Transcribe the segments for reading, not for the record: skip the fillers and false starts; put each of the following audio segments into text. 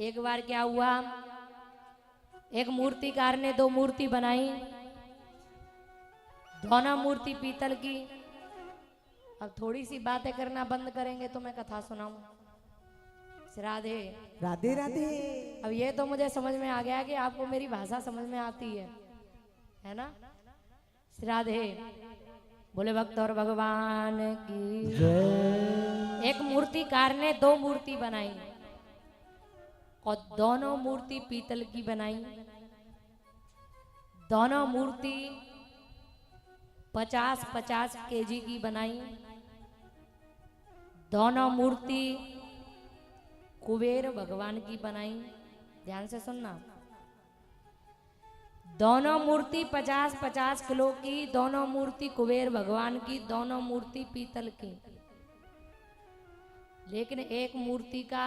एक बार क्या हुआ, एक मूर्तिकार ने दो मूर्ति बनाई, दोनों मूर्ति पीतल की। अब थोड़ी सी बातें करना बंद करेंगे तो मैं कथा सुनाऊं। राधे राधे राधे। अब ये तो मुझे समझ में आ गया कि आपको मेरी भाषा समझ में आती है ना। राधे बोले भक्त और भगवान की जय। एक मूर्तिकार ने दो मूर्ति बनाई और दोनों मूर्ति पीतल की बनाई। दोनों मूर्ति 50-50 केजी की बनाई। दोनों मूर्ति कुबेर भगवान की बनाई। ध्यान से सुनना, दोनों मूर्ति 50-50 किलो की, दोनों मूर्ति कुबेर भगवान की, दोनों मूर्ति पीतल की। लेकिन एक मूर्ति का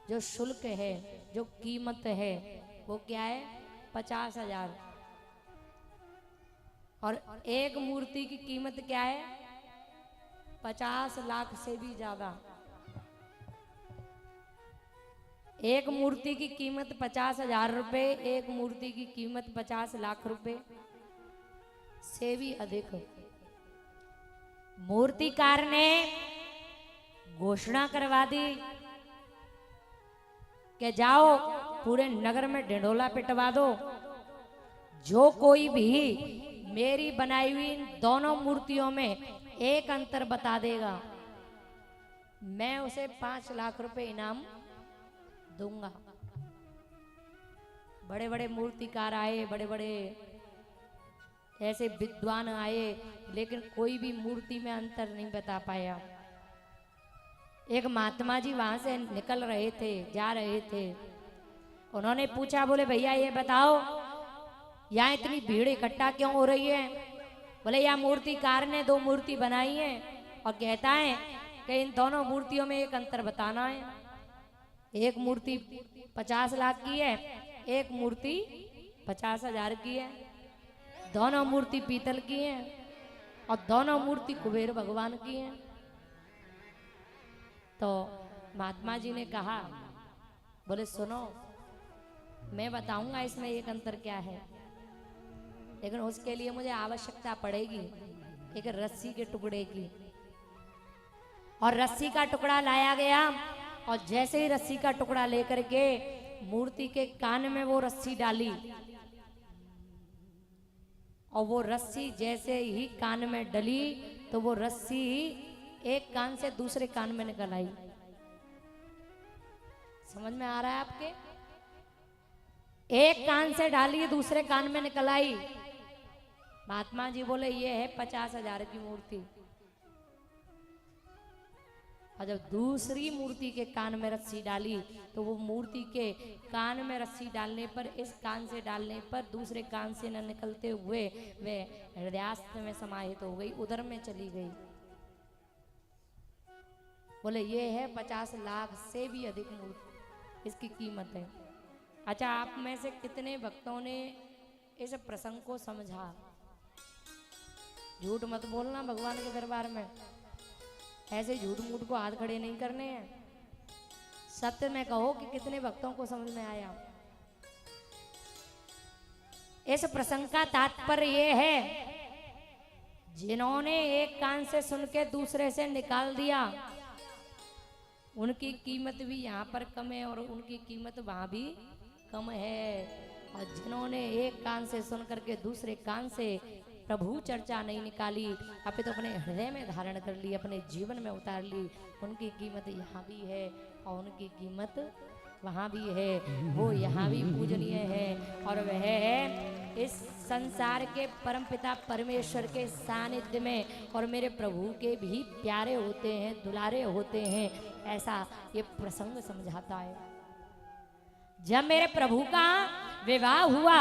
जो शुल्क है, जो कीमत है, वो क्या है? 50,000। और एक मूर्ति की कीमत क्या है? 50 लाख से भी ज्यादा। एक मूर्ति की कीमत 50,000 रुपए, एक मूर्ति की कीमत 50 लाख रुपए से भी अधिक। मूर्तिकार ने घोषणा करवा दी कि जाओ पूरे नगर में ढिंढोला पिटवा दो, जो कोई भी मेरी बनाई हुई दोनों मूर्तियों में एक अंतर बता देगा, मैं उसे 5 लाख रुपए इनाम दूंगा। बड़े बड़े मूर्तिकार आए, बड़े बड़े ऐसे विद्वान आए, लेकिन कोई भी मूर्ति में अंतर नहीं बता पाया। एक महात्मा जी वहां से निकल रहे थे, जा रहे थे। उन्होंने पूछा, बोले भैया ये बताओ यहाँ इतनी भीड़ इकट्ठा क्यों हो रही है? बोले यह मूर्तिकार ने दो मूर्ति बनाई है और कहता है कि इन दोनों मूर्तियों में एक अंतर बताना है। एक मूर्ति 50 लाख की है, एक मूर्ति 50,000 की है। दोनों मूर्ति पीतल की है और दोनों मूर्ति कुबेर भगवान की है। तो महात्मा जी ने कहा, बोले सुनो, मैं बताऊंगा इसमें एक अंतर क्या है, लेकिन उसके लिए मुझे आवश्यकता पड़ेगी एक रस्सी के टुकड़े की। और रस्सी का टुकड़ा लाया गया और जैसे ही रस्सी का टुकड़ा लेकर के मूर्ति के कान में वो रस्सी डाली और वो रस्सी जैसे ही कान में डली तो वो रस्सी एक कान से दूसरे कान में निकल आई। समझ में आ रहा है आपके? एक कान से डाली दूसरे कान में निकल आई। महात्मा जी बोले ये है 50,000 की मूर्ति। और जब दूसरी मूर्ति के कान में रस्सी डाली तो वो मूर्ति के कान में रस्सी डालने पर, इस कान से डालने पर दूसरे कान से न निकलते हुए वे हृदयास्त्र में समाहित हो गई, उदर में चली गई। बोले ये है 50 लाख से भी अधिक मूर्ति, इसकी कीमत है। अच्छा, आप में से कितने भक्तों ने इस प्रसंग को समझा? झूठ मत बोलना भगवान के दरबार में, ऐसे झूठ मूठ को हाथ खड़े नहीं करने हैं। सत्य में कहो कि कितने भक्तों को समझ में आया। इस प्रसंग का तात्पर्य यह है, जिन्होंने एक कान से सुन के दूसरे से निकाल दिया, उनकी कीमत भी यहाँ पर कम है और उनकी कीमत वहां भी कम है। और जिन्होंने एक कान से सुन करके दूसरे कान से प्रभु चर्चा नहीं निकाली, अभी तो अपने हृदय में धारण कर ली, अपने जीवन में उतार ली, उनकी कीमत यहाँ भी है और उनकी कीमत वहाँ भी है। वो यहाँ भी पूजनीय है और वह है इस संसार के परमपिता परमेश्वर के सानिध्य में और मेरे प्रभु के भी प्यारे होते हैं, दुलारे होते हैं, ऐसा ये प्रसंग समझाता है। जब मेरे प्रभु का विवाह हुआ